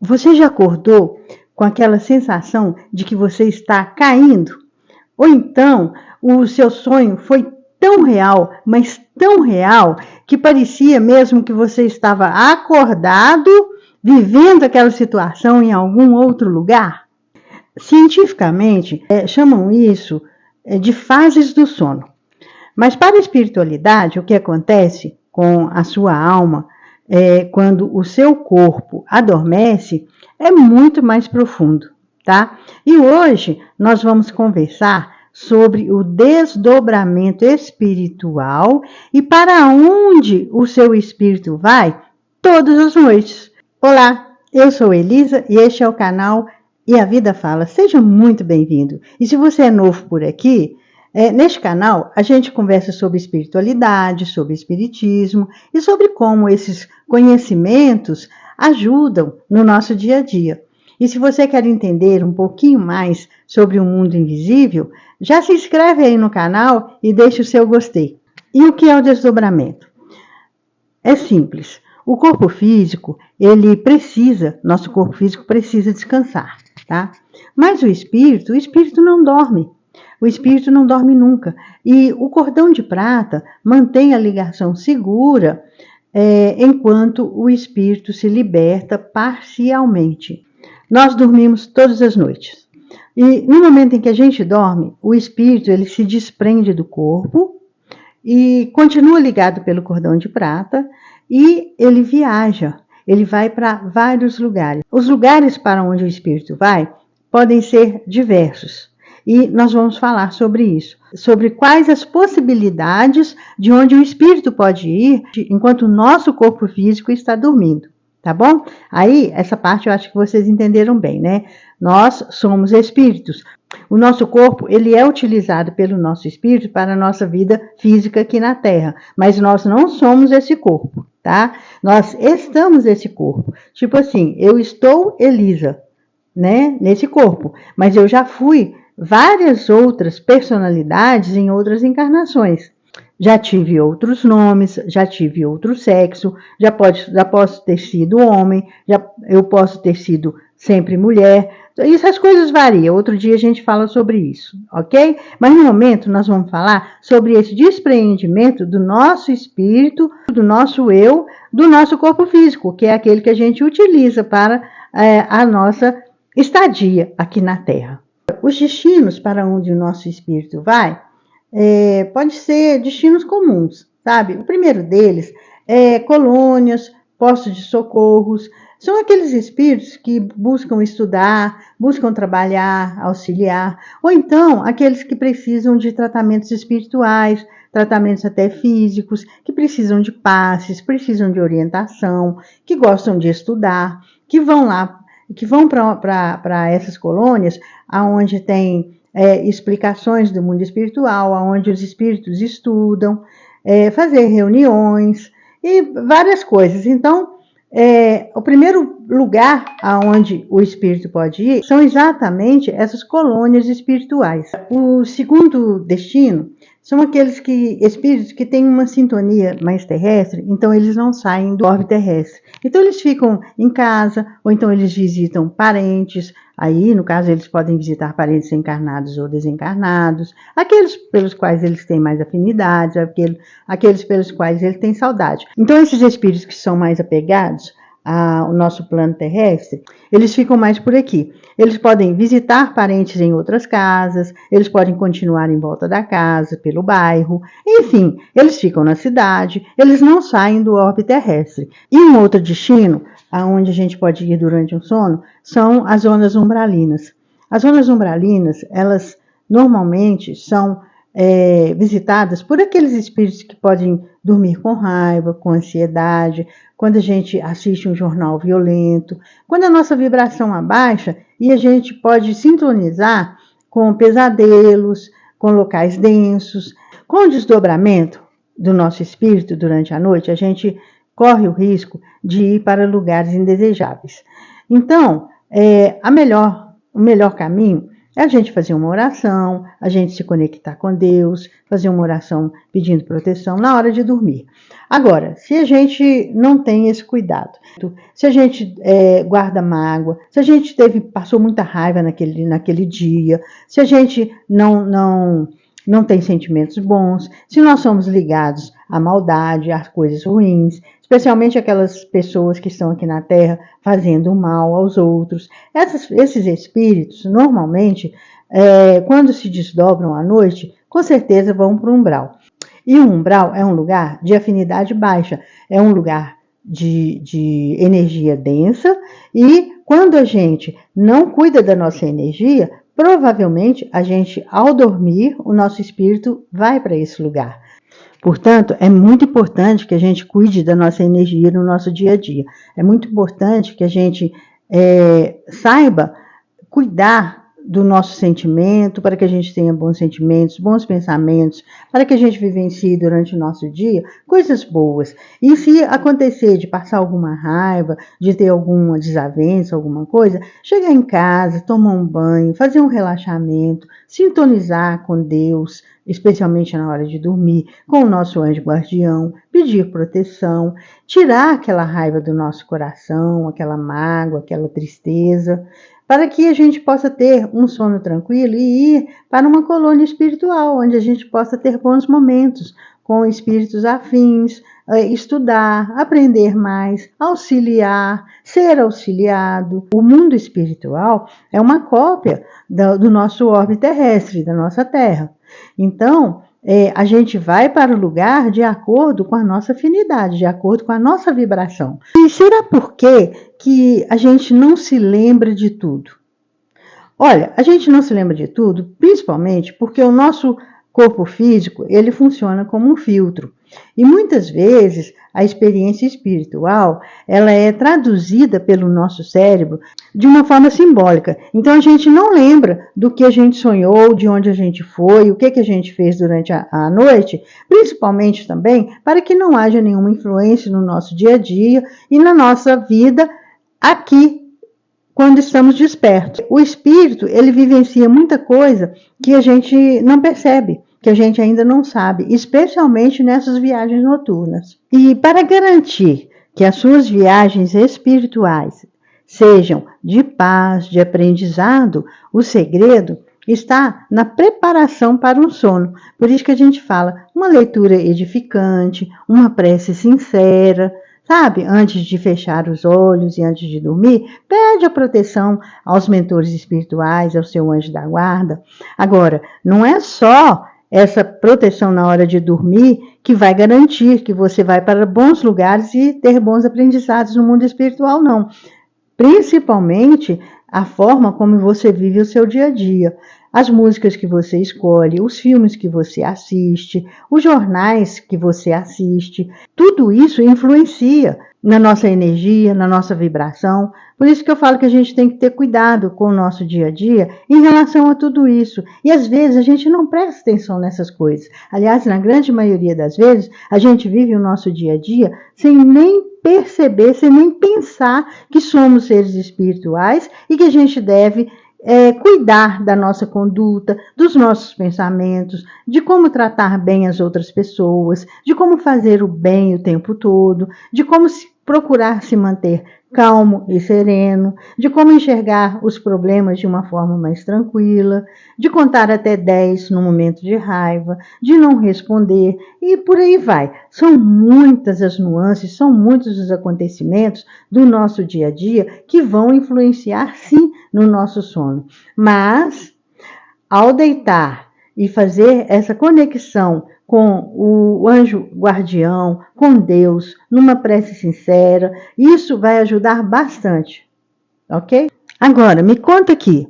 Você já acordou com aquela sensação de que você está caindo? Ou então, o seu sonho foi tão real, mas tão real, que parecia mesmo que você estava acordado, vivendo aquela situação em algum outro lugar? Cientificamente, chamam isso de fases do sono. Mas para a espiritualidade, o que acontece com a sua alma, quando o seu corpo adormece, é muito mais profundo, tá? E hoje nós vamos conversar sobre o desdobramento espiritual e para onde o seu espírito vai todas as noites. Olá, eu sou Elisa e este é o canal E a Vida Fala. Seja muito bem-vindo. E se você é novo por aqui, neste canal a gente conversa sobre espiritualidade, sobre espiritismo e sobre como esses conhecimentos ajudam no nosso dia a dia. E se você quer entender um pouquinho mais sobre o mundo invisível, já se inscreve aí no canal e deixa o seu gostei. E o que é o desdobramento? É simples. O corpo físico, nosso corpo físico precisa descansar, tá? Mas o espírito não dorme. O espírito não dorme nunca. E o cordão de prata mantém a ligação segura enquanto o espírito se liberta parcialmente. Nós dormimos todas as noites. E no momento em que a gente dorme, o espírito ele se desprende do corpo e continua ligado pelo cordão de prata e ele viaja. Ele vai para vários lugares. Os lugares para onde o espírito vai podem ser diversos. E nós vamos falar sobre isso, sobre quais as possibilidades de onde o espírito pode ir enquanto o nosso corpo físico está dormindo, tá bom? Aí, essa parte eu acho que vocês entenderam bem, né? Nós somos espíritos. O nosso corpo, ele é utilizado pelo nosso espírito para a nossa vida física aqui na Terra, mas nós não somos esse corpo, tá? Nós estamos esse corpo. Tipo assim, eu estou Elisa, né? Nesse corpo, mas eu já fui várias outras personalidades em outras encarnações. Já tive outros nomes, já tive outro sexo, já posso ter sido homem, eu posso ter sido sempre mulher. Essas coisas variam, outro dia a gente fala sobre isso, ok? Mas no momento nós vamos falar sobre esse despreendimento do nosso espírito, do nosso eu, do nosso corpo físico, que é aquele que a gente utiliza para a nossa estadia aqui na Terra. Os destinos para onde o nosso espírito vai pode ser destinos comuns, sabe? O primeiro deles é colônias, postos de socorros. São aqueles espíritos que buscam estudar, buscam trabalhar, auxiliar, ou então aqueles que precisam de tratamentos espirituais, tratamentos até físicos, que precisam de passes, precisam de orientação, que gostam de estudar, que vão para essas colônias, onde tem explicações do mundo espiritual, onde os espíritos estudam, fazer reuniões e várias coisas. Então, o primeiro lugar aonde o espírito pode ir são exatamente essas colônias espirituais. O segundo destino são aqueles espíritos que têm uma sintonia mais terrestre, então eles não saem do orbe terrestre. Então eles ficam em casa, ou então eles visitam parentes. Aí, no caso, eles podem visitar parentes encarnados ou desencarnados, aqueles pelos quais eles têm mais afinidades, aqueles pelos quais eles têm saudade. Então, esses espíritos que são mais apegados ao nosso plano terrestre, eles ficam mais por aqui. Eles podem visitar parentes em outras casas, eles podem continuar em volta da casa, pelo bairro, enfim, eles ficam na cidade, eles não saem do orbe terrestre. E um outro destino, aonde a gente pode ir durante um sono, são as zonas umbralinas. As zonas umbralinas, elas normalmente são visitadas por aqueles espíritos que podem dormir com raiva, com ansiedade, quando a gente assiste um jornal violento, quando a nossa vibração abaixa e a gente pode sintonizar com pesadelos, com locais densos. Com o desdobramento do nosso espírito durante a noite, a gente corre o risco de ir para lugares indesejáveis. Então, o melhor caminho É a gente fazer uma oração, a gente se conectar com Deus, fazer uma oração pedindo proteção na hora de dormir. Agora, se a gente não tem esse cuidado, se a gente guarda mágoa, se a gente passou muita raiva naquele dia, se a gente não tem sentimentos bons, se nós somos ligados à maldade, às coisas ruins, especialmente aquelas pessoas que estão aqui na Terra fazendo mal aos outros. Esses espíritos, normalmente, quando se desdobram à noite, com certeza vão para o umbral. E o umbral é um lugar de afinidade baixa, é um lugar de energia densa, e quando a gente não cuida da nossa energia, provavelmente a gente, ao dormir, o nosso espírito vai para esse lugar. Portanto, é muito importante que a gente cuide da nossa energia no nosso dia a dia. É muito importante que a gente saiba cuidar do nosso sentimento, para que a gente tenha bons sentimentos, bons pensamentos, para que a gente vivencie durante o nosso dia coisas boas. E se acontecer de passar alguma raiva, de ter alguma desavença, alguma coisa, chegar em casa, tomar um banho, fazer um relaxamento, sintonizar com Deus, especialmente na hora de dormir, com o nosso anjo guardião, pedir proteção, tirar aquela raiva do nosso coração, aquela mágoa, aquela tristeza, para que a gente possa ter um sono tranquilo e ir para uma colônia espiritual, onde a gente possa ter bons momentos com espíritos afins, estudar, aprender mais, auxiliar, ser auxiliado. O mundo espiritual é uma cópia do nosso orbe terrestre, da nossa Terra. Então, a gente vai para o lugar de acordo com a nossa afinidade, de acordo com a nossa vibração. E será por que a gente não se lembra de tudo? Olha, a gente não se lembra de tudo, principalmente porque o nosso corpo físico, ele funciona como um filtro. E muitas vezes a experiência espiritual, ela é traduzida pelo nosso cérebro de uma forma simbólica. Então a gente não lembra do que a gente sonhou, de onde a gente foi, o que a gente fez durante a noite, principalmente também para que não haja nenhuma influência no nosso dia a dia e na nossa vida aqui, quando estamos despertos. O espírito, ele vivencia muita coisa que a gente não percebe, que a gente ainda não sabe, especialmente nessas viagens noturnas. E para garantir que as suas viagens espirituais sejam de paz, de aprendizado, o segredo está na preparação para um sono. Por isso que a gente fala uma leitura edificante, uma prece sincera, sabe? Antes de fechar os olhos e antes de dormir, pede a proteção aos mentores espirituais, ao seu anjo da guarda. Agora, não é só essa proteção na hora de dormir que vai garantir que você vai para bons lugares e ter bons aprendizados no mundo espiritual, não. Principalmente a forma como você vive o seu dia a dia. As músicas que você escolhe, os filmes que você assiste, os jornais que você assiste, tudo isso influencia na nossa energia, na nossa vibração. Por isso que eu falo que a gente tem que ter cuidado com o nosso dia a dia em relação a tudo isso. E às vezes a gente não presta atenção nessas coisas. Aliás, na grande maioria das vezes, a gente vive o nosso dia a dia sem nem perceber, sem nem pensar que somos seres espirituais e que a gente deve cuidar da nossa conduta, dos nossos pensamentos, de como tratar bem as outras pessoas, de como fazer o bem o tempo todo, de como procurar se manter calmo e sereno, de como enxergar os problemas de uma forma mais tranquila, de contar até 10 no momento de raiva, de não responder e por aí vai. São muitas as nuances, são muitos os acontecimentos do nosso dia a dia que vão influenciar sim no nosso sono. Mas ao deitar e fazer essa conexão com o anjo guardião, com Deus, numa prece sincera, isso vai ajudar bastante, ok? Agora, me conta aqui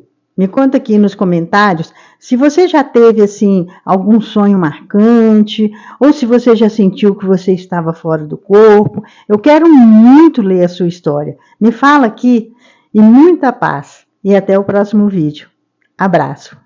nos comentários se você já teve assim algum sonho marcante ou se você já sentiu que você estava fora do corpo. Eu quero muito ler a sua história. Me fala aqui e muita paz. E até o próximo vídeo. Abraço.